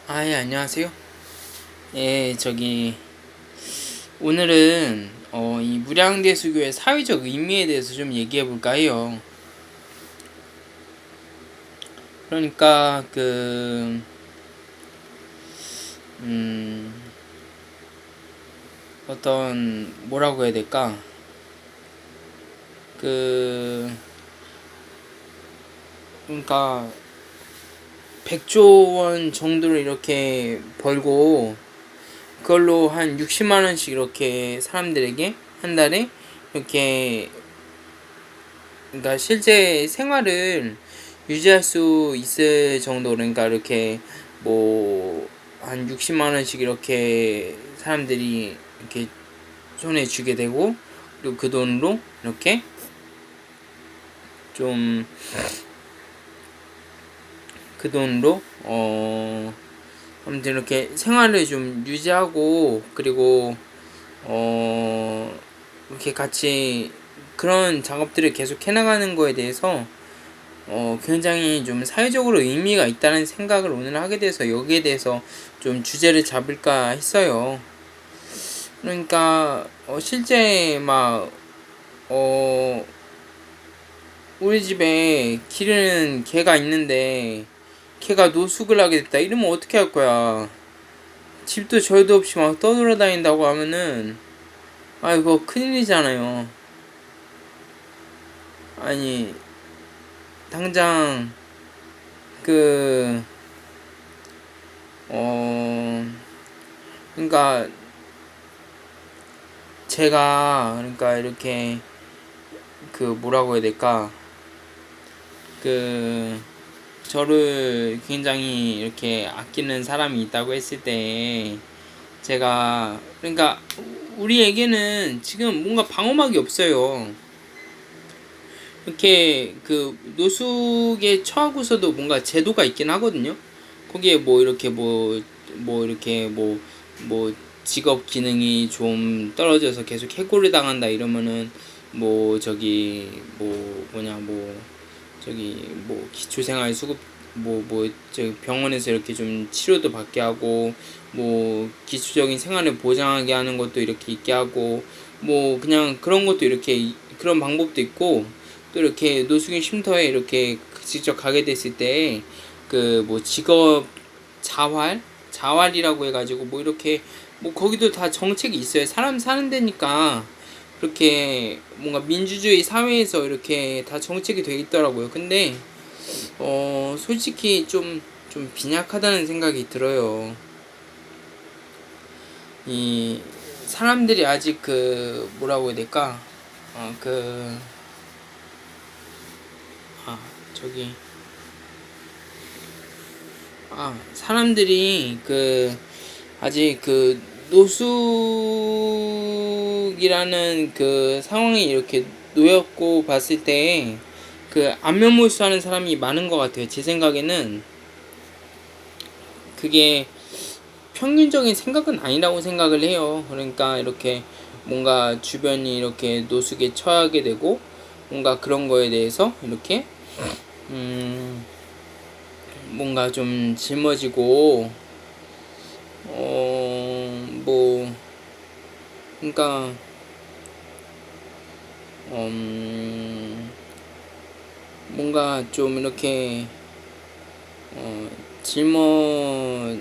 예, 안녕하세요. 오늘은, 이 무량대수교의 사회적 의미에 대해서 좀 얘기해 볼까 해요. 그러니까, 뭐라고 해야 될까? 그, 그러니까, 100조 원 정도를 이렇게 벌고, 그걸로 한 60만원씩 이렇게 사람들에게 한 달에 이렇게, 그러니까 실제 생활을 유지할 수 있을 정도, 그러니까 이렇게 뭐 한 60만 원씩 이렇게 사람들이 이렇게 손에 쥐게 되고, 그리고 그 돈으로 이렇게 좀 그 돈으로 아무튼 이렇게 생활을 좀 유지하고, 그리고 이렇게 같이 그런 작업들을 계속 해나가는 거에 대해서 굉장히 좀 사회적으로 의미가 있다는 생각을 오늘 하게 돼서 여기에 대해서 좀 주제를 잡을까 했어요. 그러니까 실제 우리 집에 기르는 개가 있는데 개가 노숙을 하게 됐다 이러면 어떻게 할 거야? 집도 저희도 없이 막 떠돌아다닌다고 하면은 이거 큰일이잖아요. 아니, 당장 그 어 그러니까 제가, 그러니까 이렇게 뭐라고 해야 될까, 저를 굉장히 이렇게 아끼는 사람이 있다고 했을 때, 제가, 그러니까 우리에게는 지금 뭔가 방어막이 없어요. 이렇게 노숙에 처하고서도 뭔가 제도가 있긴 하거든요. 거기에 뭐 직업 기능이 좀 떨어져서 계속 해고를 당한다 이러면은 기초생활 수급, 저기 병원에서 이렇게 좀 치료도 받게 하고, 기초적인 생활을 보장하게 하는 것도 이렇게 있게 하고, 그냥 그런 것도 이렇게 그런 방법도 있고, 또 이렇게 노숙인 쉼터에 이렇게 직접 가게 됐을 때 직업 자활이라고 해가지고 이렇게 거기도 다 정책이 있어요. 사람 사는 데니까 그렇게 뭔가 민주주의 사회에서 이렇게 다 정책이 돼 있더라고요. 근데 솔직히 좀 빈약하다는 생각이 들어요. 이 사람들이 아직 뭐라고 해야 될까? 어, 그, 아, 저기, 사람들이 아직 노숙이라는 상황이 이렇게 놓였고 봤을 때 안면몰수하는 사람이 많은 것 같아요. 제 생각에는 그게 평균적인 생각은 아니라고 생각을 해요. 그러니까 이렇게 뭔가 주변이 이렇게 노숙에 처하게 되고 뭔가 그런 거에 대해서 이렇게 뭔가 좀 짊어지고 그러니까 뭔가 좀 이렇게 짊어지는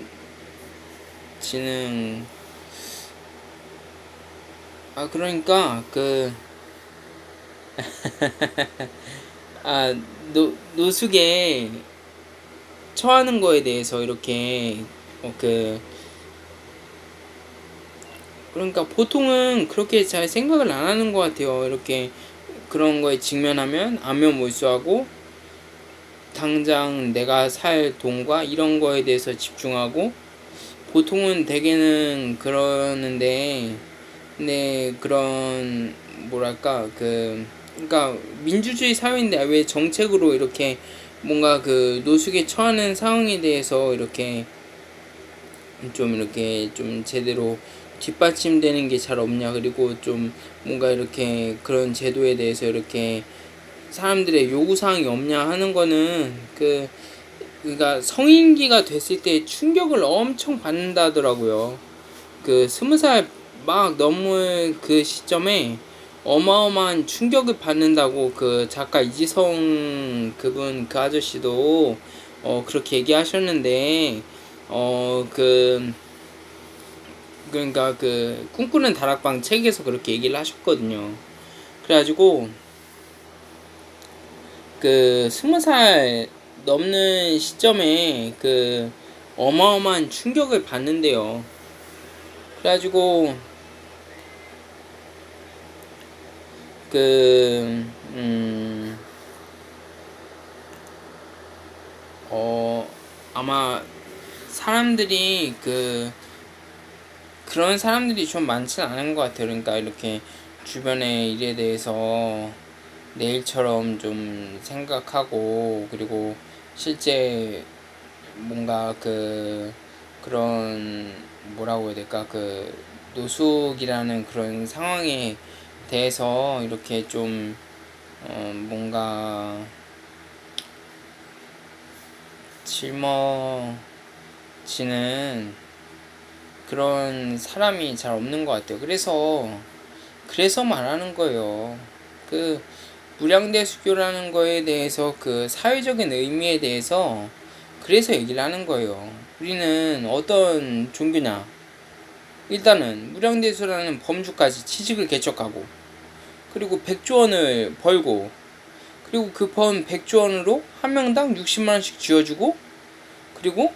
그러니까 노숙에 처하는 거에 대해서 이렇게 그러니까 보통은 그렇게 잘 생각을 안 하는 것 같아요. 이렇게 그런 거에 직면하면 안면몰수하고 당장 내가 살 돈과 이런 거에 대해서 집중하고, 보통은 대개는 그러는데, 근데 그런 뭐랄까 그러니까 민주주의 사회인데 왜 정책으로 이렇게 뭔가 노숙에 처하는 상황에 대해서 이렇게 좀 제대로 뒷받침되는 게 잘 없냐. 그리고 좀 뭔가 이렇게 그런 제도에 대해서 이렇게 사람들의 요구사항이 없냐 하는 거는 그러니까 성인기가 됐을 때 충격을 엄청 받는다더라고요. 20살 막 넘은 그 시점에 어마어마한 충격을 받는다고 그 작가 이지성 그 아저씨도 그렇게 얘기하셨는데 어 그 그러니까 꿈꾸는 다락방 책에서 그렇게 얘기를 하셨거든요. 그래가지고 20살 넘는 시점에 어마어마한 충격을 받는데요. 그래가지고 그 아마 사람들이 그런 사람들이 좀 많지는 않은 것 같아요. 그러니까 이렇게 주변의 일에 대해서 내일처럼 좀 생각하고, 그리고 실제 뭔가 그런 뭐라고 해야 될까, 노숙이라는 그런 상황에 대해서 이렇게 좀 뭔가 짊어지는 그런 사람이 잘 없는 것 같아요. 그래서 말하는 거예요. 무량대수교라는 거에 대해서 사회적인 의미에 대해서 그래서 얘기를 하는 거예요. 우리는 어떤 종교냐? 일단은 무량대수라는 범주까지 취직을 개척하고, 그리고 100조 원을 벌고, 그리고 그 번 100조 원으로 한 명당 60만 원씩 쥐어주고, 그리고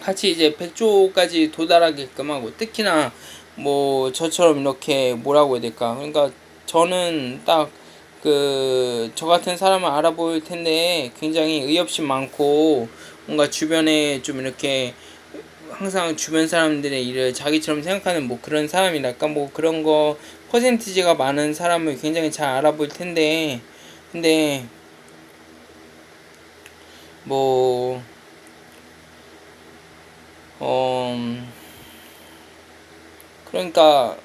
같이 이제 100조까지 도달하게끔 하고, 특히나 뭐 저처럼 이렇게 뭐라고 해야 될까? 그러니까 저는 딱 저 같은 사람을 알아볼 텐데 굉장히 의협심 많고, 뭔가 주변에 좀 이렇게 항상 주변 사람들의 일을 자기처럼 생각하는 뭐 그런 사람이랄까, 뭐 그런 거 퍼센티지가 많은 사람을 굉장히 잘 알아볼 텐데, 근데 뭐 그러니까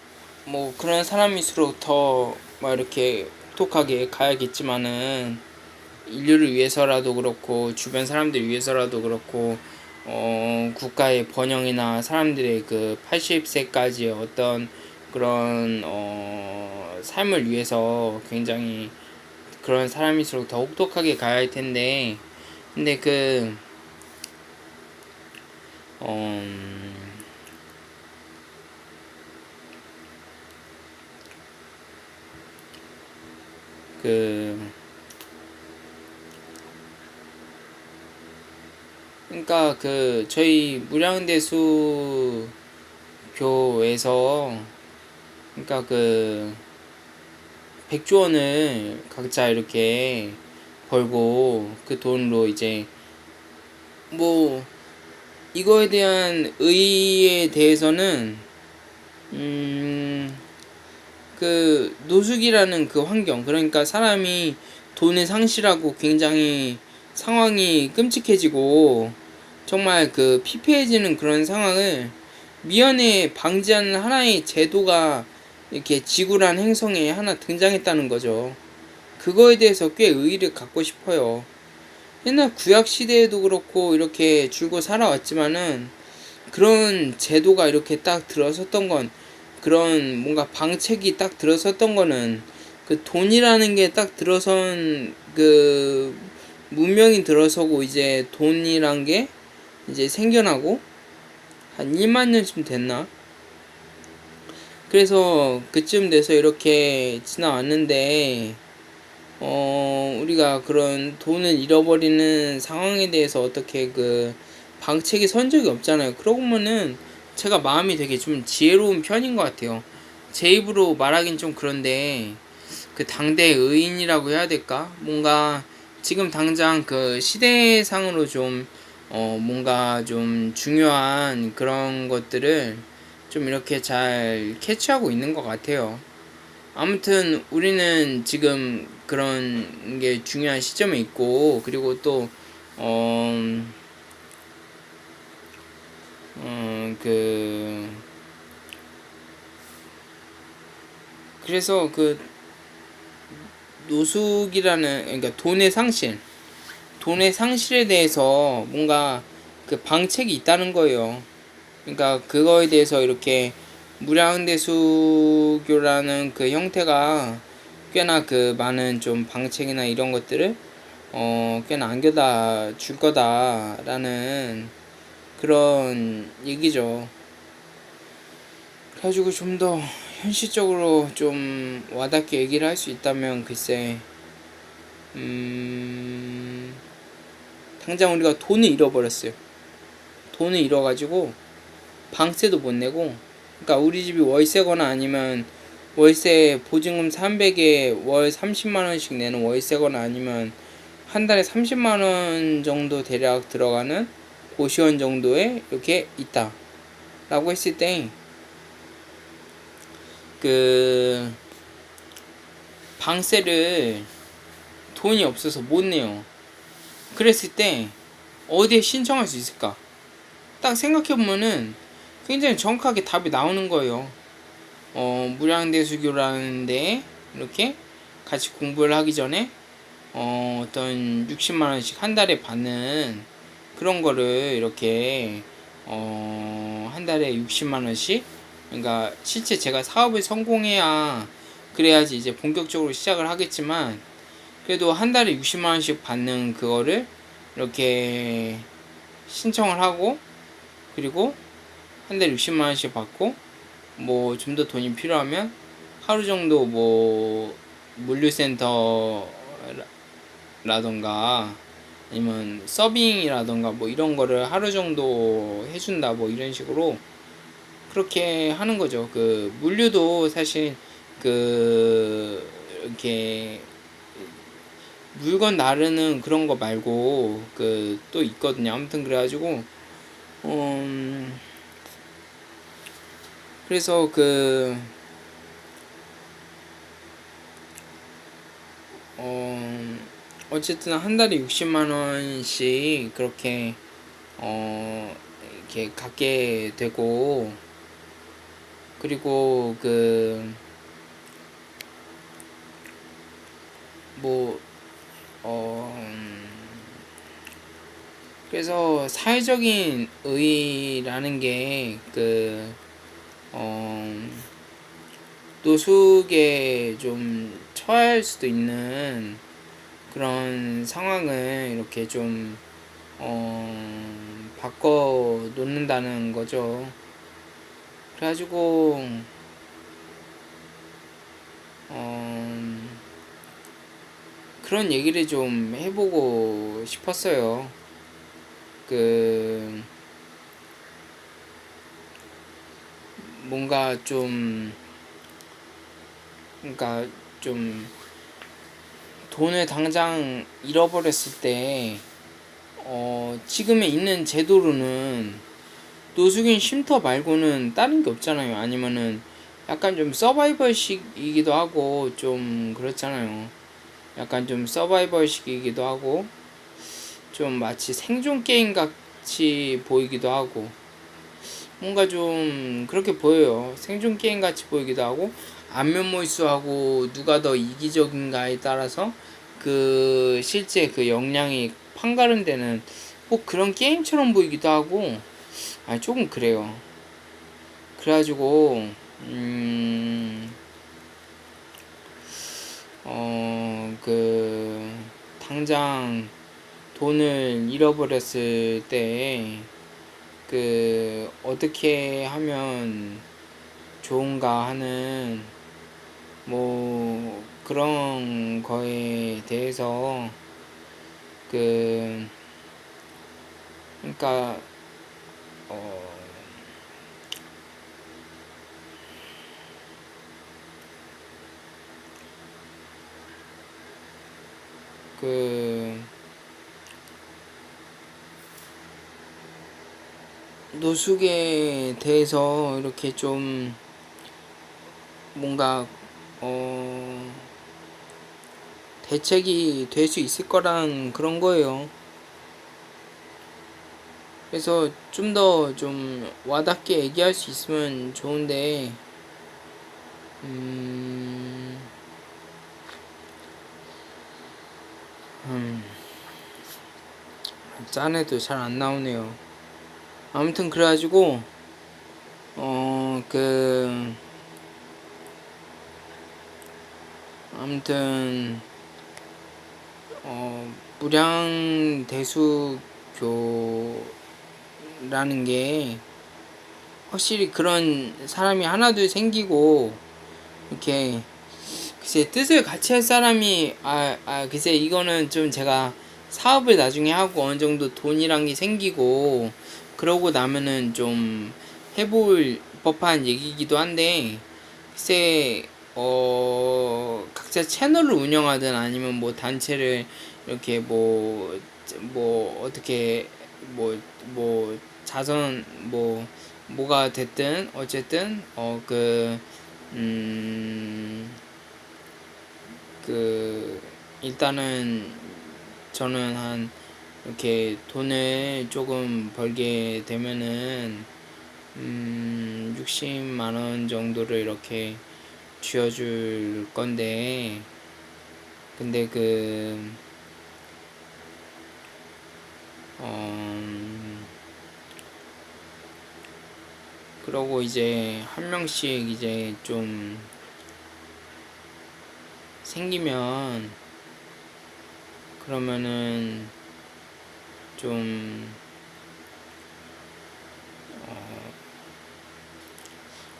뭐 그런 사람일수록 더 막 이렇게 혹독하게 가야겠지만은, 인류를 위해서라도 그렇고 주변 사람들 위해서라도 그렇고 국가의 번영이나 사람들의 80세까지의 어떤 그런 삶을 위해서 굉장히 그런 사람일수록 더 혹독하게 가야 할 텐데, 근데 그 그러니까 저희 무량대수 교에서 그러니까 100조 원을 각자 이렇게 벌고, 그 돈으로 이제 뭐 이거에 대한 의의에 대해서는 노숙이라는 환경, 그러니까 사람이 돈을 상실하고 굉장히 상황이 끔찍해지고 정말 피폐해지는 그런 상황을 미연에 방지하는 하나의 제도가 이렇게 지구란 행성에 하나 등장했다는 거죠. 그거에 대해서 꽤 의의를 갖고 싶어요. 옛날 구약 시대에도 그렇고 이렇게 줄고 살아왔지만은, 그런 제도가 이렇게 딱 들어섰던 건, 그런 뭔가 방책이 딱 들어섰던 거는 돈이라는 게 딱 들어선 문명이 들어서고, 이제 돈이란 게 이제 생겨나고 한 1만 년쯤 됐나? 그래서 그쯤 돼서 이렇게 지나왔는데, 우리가 그런 돈을 잃어버리는 상황에 대해서 어떻게 방책이 선 적이 없잖아요. 그러고 보면은 제가 마음이 되게 좀 지혜로운 편인 것 같아요. 제 입으로 말하긴 좀 그런데, 당대 의인이라고 해야 될까? 뭔가 지금 당장 시대상으로 좀 뭔가 좀 중요한 그런 것들을 좀 이렇게 잘 캐치하고 있는 것 같아요. 아무튼 우리는 지금 그런 게 중요한 시점에 있고, 그리고 또 어, 어, 그 그래서 노숙이라는, 그러니까 돈의 상실에 대해서 뭔가 그 방책이 있다는 거예요. 그러니까 그거에 대해서 이렇게 무량대수교라는 그 형태가 꽤나 그 많은 좀 방책이나 이런 것들을 꽤나 안겨다 줄 거다라는 그런 얘기죠. 그래가지고 좀 더 현실적으로 좀 와닿게 얘기를 할 수 있다면 글쎄, 당장 우리가 돈을 잃어버렸어요. 돈을 잃어가지고 방세도 못 내고, 그러니까 우리 집이 월세거나 아니면 월세 보증금 300에 월 30만 원씩 내는 월세거나 아니면 한 달에 30만 원 정도 대략 들어가는 고시원 정도에 이렇게 있다라고 했을 때, 그 방세를 돈이 없어서 못 내요. 그랬을 때 어디에 신청할 수 있을까? 딱 생각해보면은 굉장히 정확하게 답이 나오는 거예요. 무량대수교라는데 이렇게 같이 공부를 하기 전에 어떤 60만 원씩 한 달에 받는 그런 거를 이렇게 한 달에 60만 원씩, 그러니까 실제 제가 사업을 성공해야 그래야지 이제 본격적으로 시작을 하겠지만, 그래도 한 달에 60만 원씩 받는 그거를 이렇게 신청을 하고, 그리고 한 달에 60만 원씩 받고, 뭐 좀 더 돈이 필요하면 하루 정도 뭐 물류센터라던가 아니면 서빙이라던가 뭐 이런 거를 하루 정도 해준다, 뭐 이런 식으로 그렇게 하는 거죠. 그 물류도 사실 그 이렇게 물건 나르는 그런 거 말고 그 또 있거든요. 아무튼 그래가지고 그래서 그 어쨌든 한 달에 60만 원씩 그렇게 이렇게 갖게 되고, 그리고 그 뭐 그래서 사회적인 의의라는 게 그 노숙에 좀 처할 수도 있는 그런 상황을 이렇게 좀 바꿔 놓는다는 거죠. 그래가지고 그런 얘기를 좀 해보고 싶었어요. 그 뭔가 좀, 그러니까 좀 돈을 당장 잃어버렸을 때 지금에 있는 제도로는 노숙인 쉼터 말고는 다른 게 없잖아요. 아니면은 약간 좀 서바이벌식이기도 하고 좀 그렇잖아요. 약간 좀 서바이벌식이기도 하고 좀 마치 생존 게임 같이 보이기도 하고, 뭔가 좀 그렇게 보여요. 생존 게임 같이 보이기도 하고, 안면몰수하고 누가 더 이기적인가에 따라서 그 실제 그 역량이 판가름되는 뭐 그런 게임처럼 보이기도 하고, 조금 그래요. 그래가지고 그 당장 돈을 잃어버렸을 때 그 어떻게 하면 좋은가 하는 뭐 그런 거에 대해서 그 그러니까 그 노숙에 대해서 이렇게 좀 뭔가 대책이 될 수 있을 거란 그런 거예요. 그래서 좀 더 좀 와닿게 얘기할 수 있으면 좋은데 음, 짠해도 잘 안 나오네요. 아무튼 그래가지고 어 그 아무튼 무량대수교라는 게 확실히 그런 사람이 하나둘 생기고 이렇게 글쎄 뜻을 같이 할 사람이 글쎄 이거는 좀 제가 사업을 나중에 하고 어느 정도 돈이란 게 생기고 그러고 나면은 좀 해볼 법한 얘기이기도 한데 글쎄 각자 채널을 운영하든 아니면 뭐 단체를 이렇게 뭐 어떻게 뭐 자선 뭐가 됐든 어쨌든 음, 일단은 저는 한 이렇게 돈을 조금 벌게 되면은 60만 원 정도를 이렇게 쥐어줄 건데 근데 그러고 이제 한 명씩 이제 좀 생기면 그러면은 좀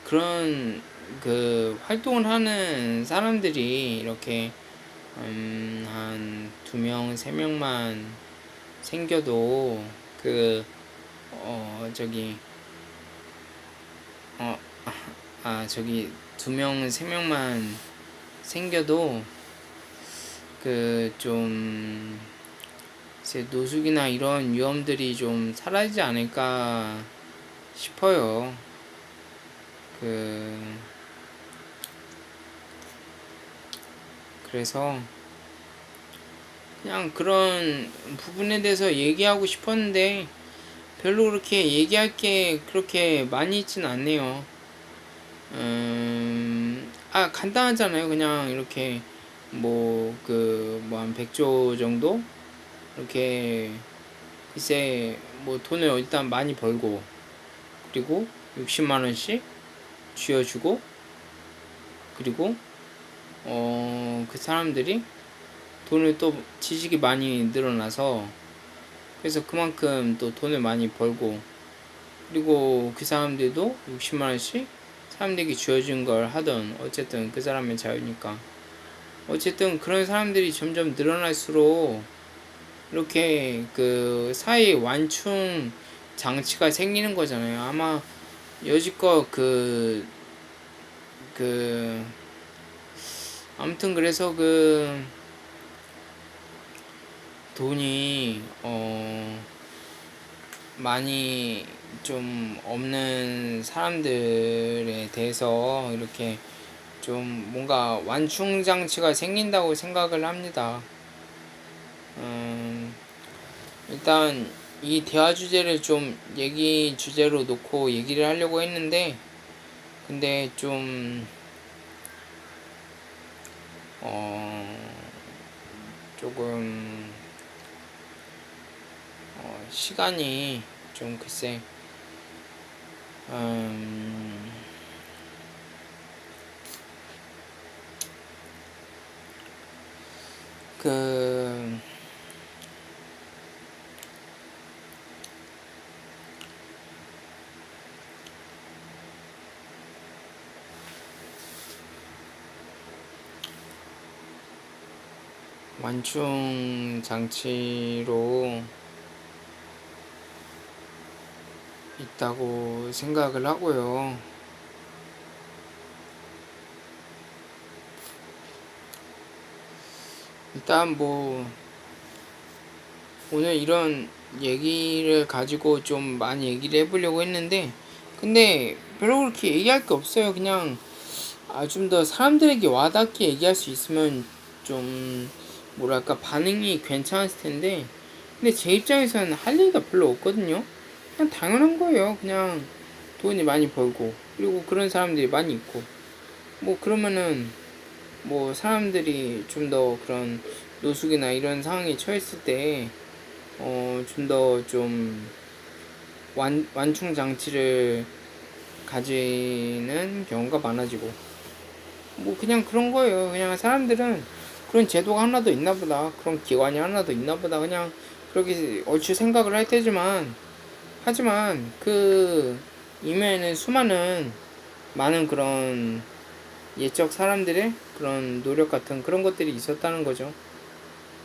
그런 활동을 하는 사람들이 이렇게 한 2명, 3명만 생겨도 저기 저기 2명, 3명만 생겨도 좀 이제 노숙이나 이런 위험들이 좀 사라지지 않을까 싶어요. 그래서 그냥 그런 부분에 대해서 얘기하고 싶었는데 별로 그렇게 얘기할 게 그렇게 많이 있진 않네요. 간단하잖아요. 그냥 이렇게 한 100조 정도? 이렇게 글쎄 돈을 일단 많이 벌고 그리고 60만 원씩 쥐어주고 그리고 그 사람들이 돈을 또 지식이 많이 늘어나서 그래서 그만큼 또 돈을 많이 벌고 그리고 그 사람들도 60만 원씩 사람들에게 쥐어준 걸 하던 어쨌든 그 사람의 자유니까 어쨌든 그런 사람들이 점점 늘어날수록 이렇게 사회 완충 장치가 생기는 거잖아요. 아마 여지껏 아무튼 그래서 돈이 많이 좀 없는 사람들에 대해서 이렇게 좀 뭔가 완충 장치가 생긴다고 생각을 합니다. 일단 이 대화 주제를 좀 얘기 주제로 놓고 얘기를 하려고 했는데 근데 좀 조금 시간이 좀 글쎄 그 완충 장치로 있다고 생각을 하고요. 일단 오늘 이런 얘기를 가지고 좀 많이 얘기를 해보려고 했는데 근데 별로 그렇게 얘기할 게 없어요. 그냥 좀 더 사람들에게 와닿게 얘기할 수 있으면 좀 뭐랄까 반응이 괜찮았을 텐데 근데 제 입장에서는 할 얘기가 별로 없거든요. 그냥 당연한 거예요. 그냥 돈이 많이 벌고 그리고 그런 사람들이 많이 있고 그러면은 사람들이 좀 더 그런 노숙이나 이런 상황에 처했을 때 좀 더 좀 완충 장치를 가지는 경우가 많아지고, 뭐 그냥 그런 거예요. 그냥 사람들은 그런 제도가 하나도 있나 보다, 그런 기관이 하나도 있나 보다, 그냥 그렇게 얼추 생각을 할 테지만, 하지만 그 이면에는 수많은 많은 그런 예적 사람들의 그런 노력 같은 그런 것들이 있었다는 거죠.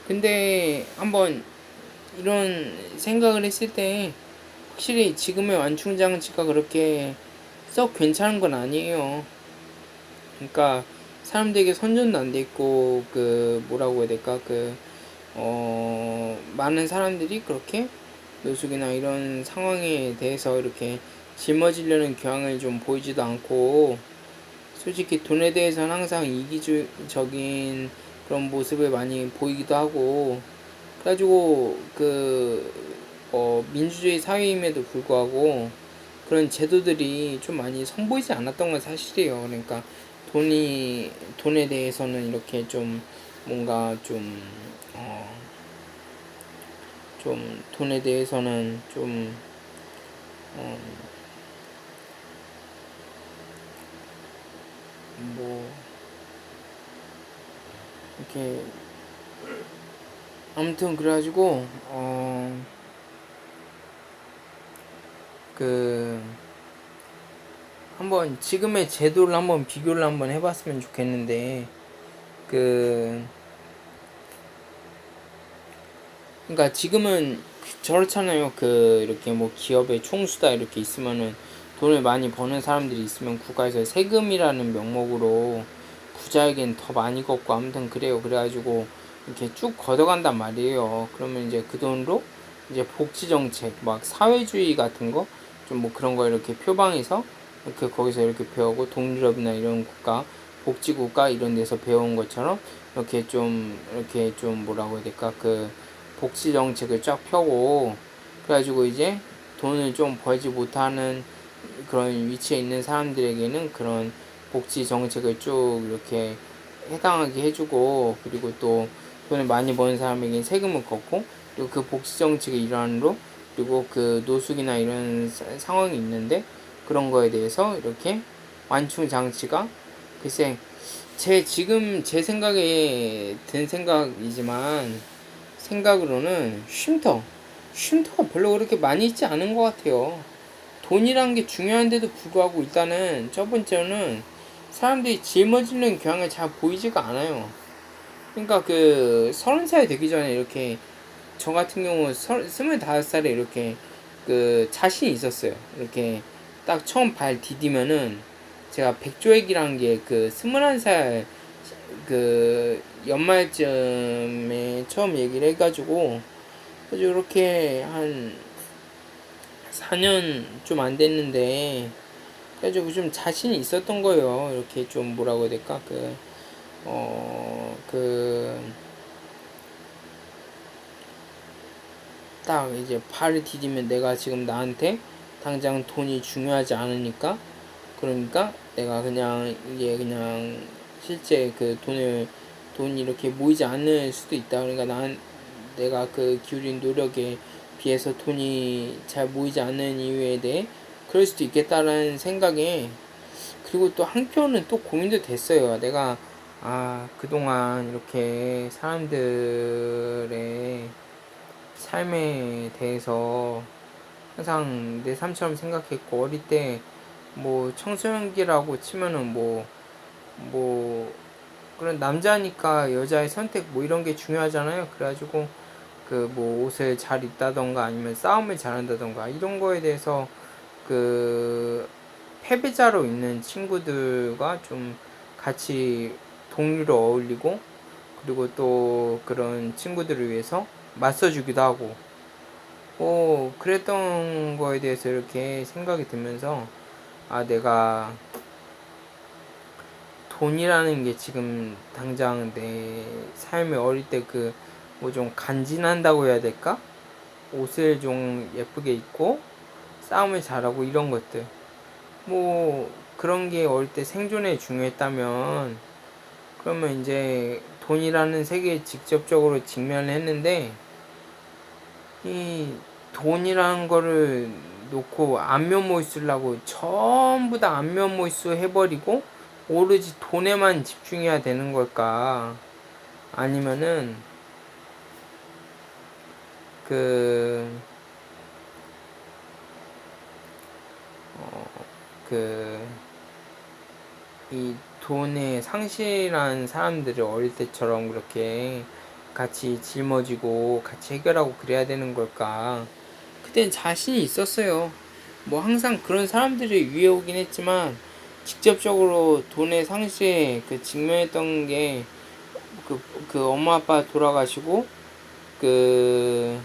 근데 한번 이런 생각을 했을 때 확실히 지금의 완충장치가 그렇게 썩 괜찮은 건 아니에요. 그러니까 사람들에게 선전도 안 돼 있고, 그 뭐라고 해야 될까, 그 많은 사람들이 그렇게 노숙이나 이런 상황에 대해서 이렇게 짊어지려는 경향을 좀 보이지도 않고, 솔직히 돈에 대해서는 항상 이기적인 그런 모습을 많이 보이기도 하고, 그래가지고 민주주의 사회임에도 불구하고 그런 제도들이 좀 많이 선보이지 않았던 건 사실이에요. 그러니까 돈에 대해서는 이렇게 좀 뭔가 좀 돈에 대해서는 좀 어, 뭐 이렇게 아무튼 그래가지고 그 한번 지금의 제도를 한번 비교를 한번 해봤으면 좋겠는데, 그 그러니까 지금은 저렇잖아요. 그 이렇게 뭐 기업의 총수다 이렇게 있으면은, 돈을 많이 버는 사람들이 있으면 국가에서 세금이라는 명목으로 부자에겐 더 많이 걷고, 아무튼 그래요. 그래가지고 이렇게 쭉 걷어간단 말이에요. 그러면 이제 그 돈으로 이제 복지 정책, 막 사회주의 같은 거, 좀 뭐 그런 거 이렇게 표방해서 이렇게 거기서 이렇게 배우고, 동유럽이나 이런 국가, 복지국가 이런 데서 배운 것처럼 이렇게 좀 뭐라고 해야 될까, 그 복지 정책을 쫙 펴고, 그래가지고 이제 돈을 좀 벌지 못하는 그런 위치에 있는 사람들에게는 그런 복지 정책을 쭉 이렇게 해당하게 해주고, 그리고 또 돈을 많이 버는 사람에게는 세금을 걷고, 그리고 그 복지 정책의 일환으로, 그리고 그 노숙이나 이런 상황이 있는데 그런 거에 대해서 이렇게 완충 장치가, 글쎄 지금 제 생각에 든 생각이지만, 생각으로는 쉼터가 별로 그렇게 많이 있지 않은 것 같아요. 돈이란 게 중요한데도 불구하고 일단은 첫 번째는 사람들이 짊어지는 경향을 잘 보이지가 않아요. 그러니까 그 30살 되기 전에 이렇게, 저 같은 경우 25살에 이렇게 그 자신이 있었어요. 이렇게 딱 처음 발 디디면은, 제가 백조액이라는 게 그 21살 그 연말쯤에 처음 얘기를 해가지고, 그래서 이렇게 한 4년 좀 안 됐는데, 그래가지고 좀 자신이 있었던 거예요. 이렇게 좀 뭐라고 해야 될까, 딱 이제 발을 디디면 내가 지금 나한테 당장 돈이 중요하지 않으니까, 그러니까 내가 그냥 이게 그냥 실제 그 돈이 이렇게 모이지 않을 수도 있다. 그러니까 내가 그 기울인 노력에 비해서 돈이 잘 모이지 않는 이유에 대해 그럴 수도 있겠다라는 생각에, 그리고 또 한편은 또 고민도 됐어요. 내가 그동안 이렇게 사람들의 삶에 대해서 항상 내 삶처럼 생각했고, 어릴 때 뭐 청소년기라고 치면은 뭐 그런 남자니까 여자의 선택 뭐 이런 게 중요하잖아요. 그래가지고 그 뭐 옷을 잘 입다던가 아니면 싸움을 잘한다던가 이런 거에 대해서, 그 패배자로 있는 친구들과 좀 같이 동료로 어울리고, 그리고 또 그런 친구들을 위해서 맞서주기도 하고, 그랬던 거에 대해서 이렇게 생각이 들면서, 내가 돈이라는 게 지금 당장 내 삶에 어릴 때 그 뭐 좀 간지난다고 해야 될까? 옷을 좀 예쁘게 입고 싸움을 잘하고 이런 것들, 뭐 그런 게 어릴 때 생존에 중요했다면, 그러면 이제 돈이라는 세계에 직접적으로 직면했는데, 이 돈이라는 거를 놓고 안면모 쓰려고 전부 다 안면모 수 해버리고 오로지 돈에만 집중해야 되는 걸까? 아니면은 그 이 돈에 상실한 사람들을 어릴 때처럼 그렇게 같이 짊어지고 같이 해결하고 그래야 되는 걸까? 그땐 자신이 있었어요. 뭐 항상 그런 사람들이 위에 오긴 했지만 직접적으로 돈의 상실에 그 직면했던 게 그 엄마 아빠 돌아가시고 그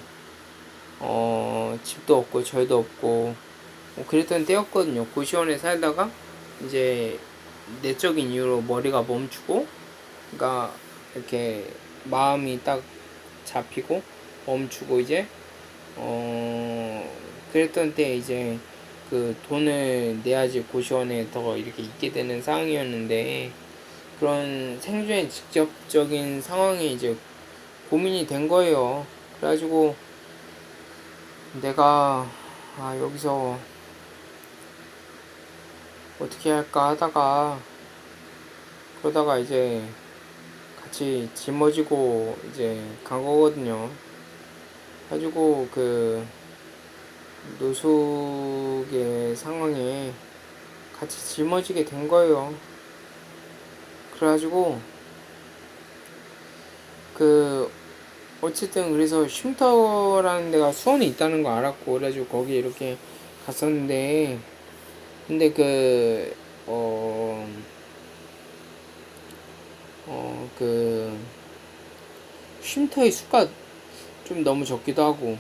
집도 없고 절도 없고 뭐 그랬던 때였거든요. 고시원에 살다가 이제 내적인 이유로 머리가 멈추고, 그러니까 이렇게 마음이 딱 잡히고 멈추고 이제 그랬던 때 이제 그 돈을 내야지 고시원에 더 이렇게 있게 되는 상황이었는데, 그런 생존의 직접적인 상황에 이제 고민이 된 거예요. 그래가지고 내가 여기서 어떻게 할까 하다가, 그러다가 이제 같이 짊어지고 이제 간 거거든요. 가지고 그 노숙의 상황에 같이 짊어지게 된 거예요. 그래가지고 그 어쨌든 그래서 쉼터라는 데가 수원에 있다는 거 알았고, 그래가지고 거기 이렇게 갔었는데, 근데 그 쉼터의 수가 좀 너무 적기도 하고,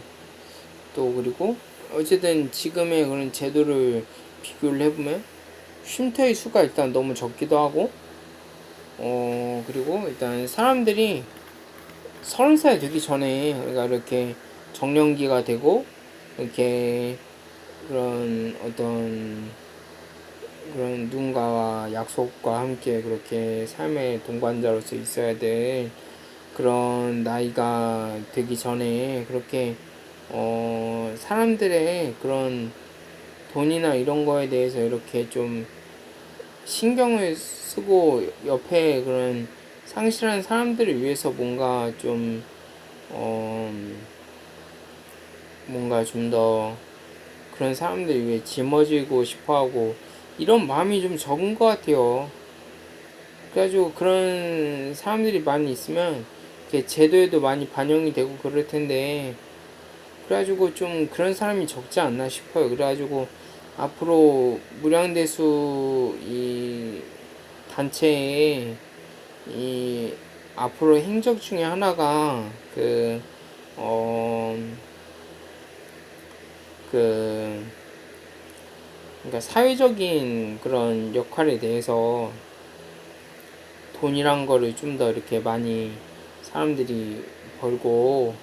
또 그리고 어쨌든 지금의 그런 제도를 비교를 해보면 쉼터의 수가 일단 너무 적기도 하고, 그리고 일단 사람들이 30살 되기 전에, 그러니까 이렇게 정년기가 되고 이렇게 그런 어떤 그런 누군가와 약속과 함께 그렇게 삶의 동반자로서 있어야 될 그런 나이가 되기 전에 그렇게 사람들의 그런 돈이나 이런 거에 대해서 이렇게 좀 신경을 쓰고 옆에 그런 상실한 사람들을 위해서 어, 뭔가 좀 더 그런 사람들 위해 짊어지고 싶어하고 이런 마음이 좀 적은 것 같아요. 그래가지고 그런 사람들이 많이 있으면 제도에도 많이 반영이 되고 그럴 텐데, 그래가지고 좀 그런 사람이 적지 않나 싶어요. 그래가지고 앞으로 무량대수 이 단체에 이 앞으로 행적 중에 하나가 어, 그, 그러니까 사회적인 그런 역할에 대해서 돈이란 거를 좀 더 이렇게 많이 사람들이 벌고,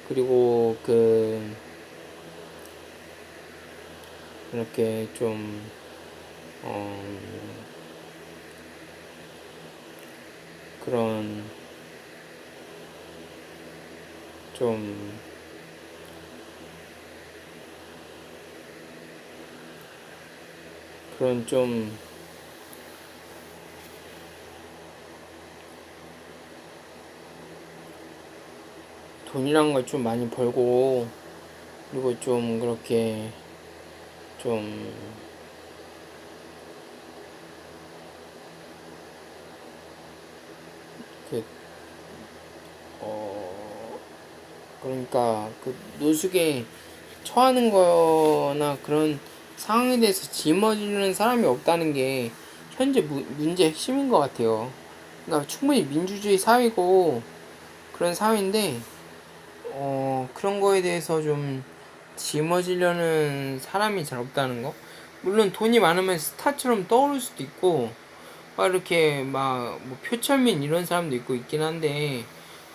그리고 이렇게 좀, 어, 그런, 좀, 그런 돈이란 걸 좀 많이 벌고, 그리고 좀 그렇게 좀 그, 그러니까 그 노숙에 처하는 거나 그런 상황에 대해서 짊어지는 사람이 없다는 게 현재 문제의 핵심인 것 같아요. 그러니까 충분히 민주주의 사회고 그런 사회인데, 그런 거에 대해서 좀 짊어지려는 사람이 잘 없다는 거. 물론 돈이 많으면 스타처럼 떠오를 수도 있고, 막 이렇게 막 뭐 표철민 이런 사람도 있고 있긴 한데,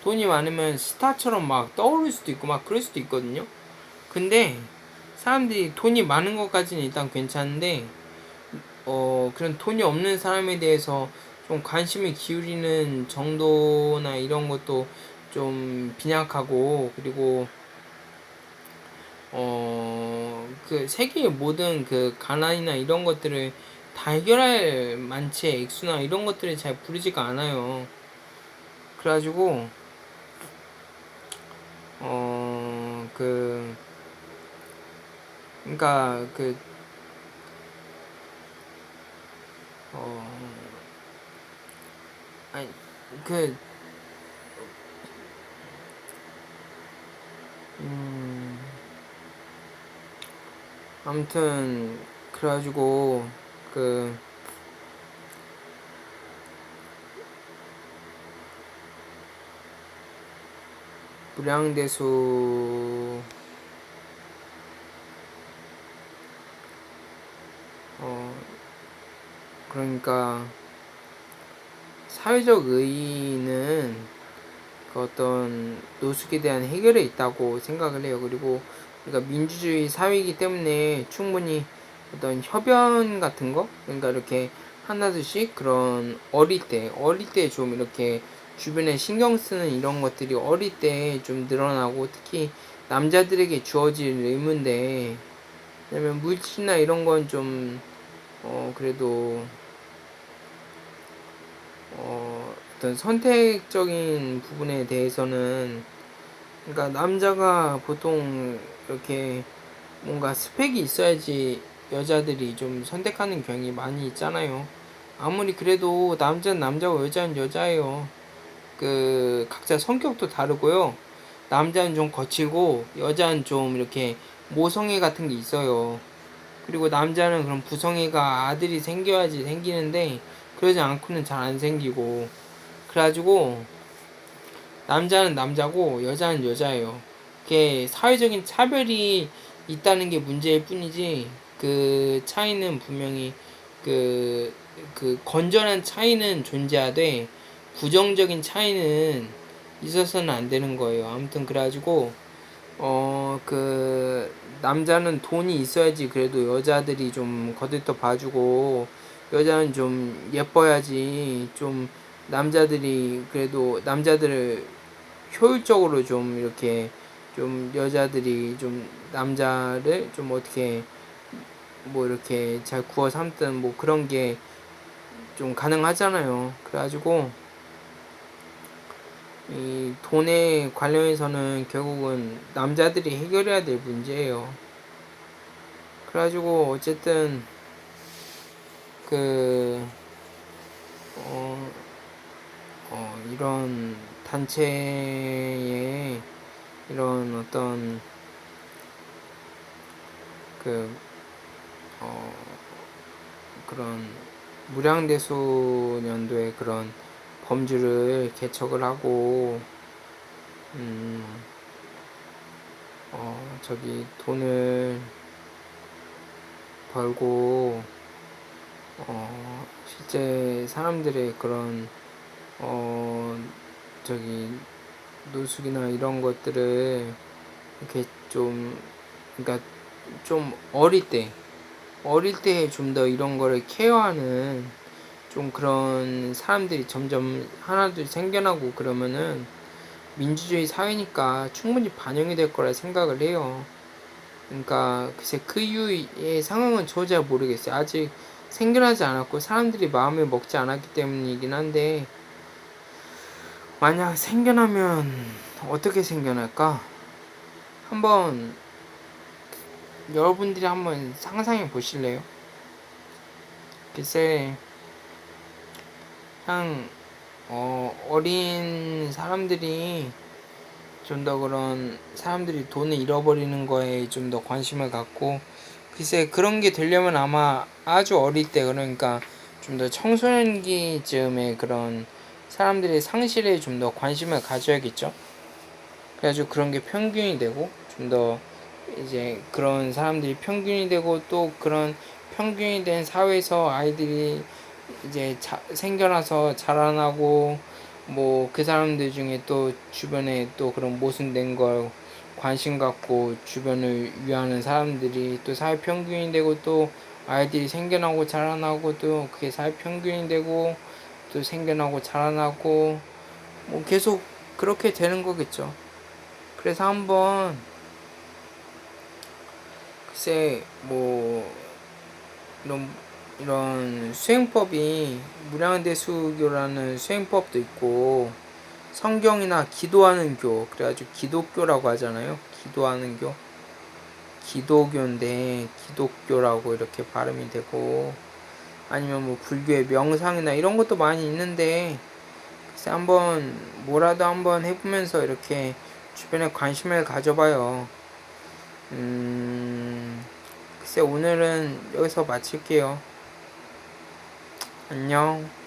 돈이 많으면 스타처럼 막 떠오를 수도 있고 막 그럴 수도 있거든요. 근데 사람들이 돈이 많은 것까지는 일단 괜찮은데, 그런 돈이 없는 사람에 대해서 좀 관심을 기울이는 정도나 이런 것도 좀 빈약하고, 그리고 그 세계의 모든 그 가난이나 이런 것들을 다 해결할 만치의 액수나 이런 것들을 잘 부르지가 않아요. 그래가지고 그 그러니까 그 어 아니 그 음, 아무튼 그래가지고 그 무량대수 그러니까 사회적 의의는 그 어떤 노숙에 대한 해결에 있다고 생각을 해요. 그리고 그러니까 민주주의 사회이기 때문에 충분히 어떤 협연 같은 거, 그러니까 이렇게 하나둘씩 그런 어릴 때 좀 이렇게 주변에 신경 쓰는 이런 것들이 어릴 때 좀 늘어나고, 특히 남자들에게 주어질 의무인데, 왜냐면 물질이나 이런 건 좀 그래도 어떤 선택적인 부분에 대해서는, 그러니까 남자가 보통 이렇게 뭔가 스펙이 있어야지 여자들이 좀 선택하는 경향이 많이 있잖아요. 아무리 그래도 남자는 남자고 여자는 여자예요. 그 각자 성격도 다르고요. 남자는 좀 거칠고 여자는 좀 이렇게 모성애 같은 게 있어요. 그리고 남자는 그런 부성애가 아들이 생겨야지 생기는데 그러지 않고는 잘 안 생기고, 그래가지고 남자는 남자고 여자는 여자예요. 그게 사회적인 차별이 있다는 게 문제일 뿐이지, 그 차이는 분명히 그, 그 건전한 차이는 존재하되 부정적인 차이는 있어서는 안 되는 거예요. 아무튼 그래가지고 그 남자는 돈이 있어야지 그래도 여자들이 좀 거들떠 봐주고, 여자는 좀 예뻐야지 좀 남자들이 그래도 남자들을 효율적으로 좀 이렇게 좀 여자들이 좀 남자를 좀 어떻게 뭐 이렇게 잘 구워 삼든 뭐 그런 게 좀 가능하잖아요. 그래가지고 이 돈에 관련해서는 결국은 남자들이 해결해야 될 문제예요. 그래가지고 어쨌든 그 어, 이런 단체의 이런 어떤 그 어, 그런 무량대소년도의 그런 범주를 개척을 하고 음, 저기 돈을 벌고 실제 사람들의 그런 어 저기 노숙이나 이런 것들을 이렇게 좀, 그러니까 좀 어릴 때 좀 더 이런 거를 케어하는 좀 그런 사람들이 점점 하나둘 생겨나고 그러면은 민주주의 사회니까 충분히 반영이 될 거라 생각을 해요. 그러니까 글쎄 그 이후의 상황은 저 잘 모르겠어요. 아직 생겨나지 않았고 사람들이 마음을 먹지 않았기 때문이긴 한데, 만약 생겨나면 어떻게 생겨날까? 한번 여러분들이 한번 상상해 보실래요? 글쎄 그냥 어린 사람들이 좀 더 그런 사람들이 돈을 잃어버리는 거에 좀 더 관심을 갖고, 글쎄 그런 게 되려면 아마 아주 어릴 때, 그러니까 좀 더 청소년기쯤에 그런 사람들의 상실에 좀 더 관심을 가져야겠죠. 그래가지고 그런 게 평균이 되고, 좀 더 이제 그런 사람들이 평균이 되고, 또 그런 평균이 된 사회에서 아이들이 이제 생겨나서 자라나고, 뭐 그 사람들 중에 또 주변에 또 그런 모순된 걸 관심 갖고 주변을 위하는 사람들이 또 사회 평균이 되고, 또 아이들이 생겨나고 자라나고 또 그게 사회 평균이 되고, 또 생겨나고 자라나고 뭐 계속 그렇게 되는 거겠죠. 그래서 한번 글쎄 뭐 이런 수행법이 무량대수교라는 수행법도 있고 성경이나 기도하는 교, 그래가지고 기독교라고 하잖아요. 기도하는 교, 기도교인데 기독교라고 이렇게 발음이 되고, 아니면 뭐 불교의 명상이나 이런 것도 많이 있는데 글쎄 한번 뭐라도 한번 해보면서 이렇게 주변에 관심을 가져봐요. 글쎄 오늘은 여기서 마칠게요. 안녕.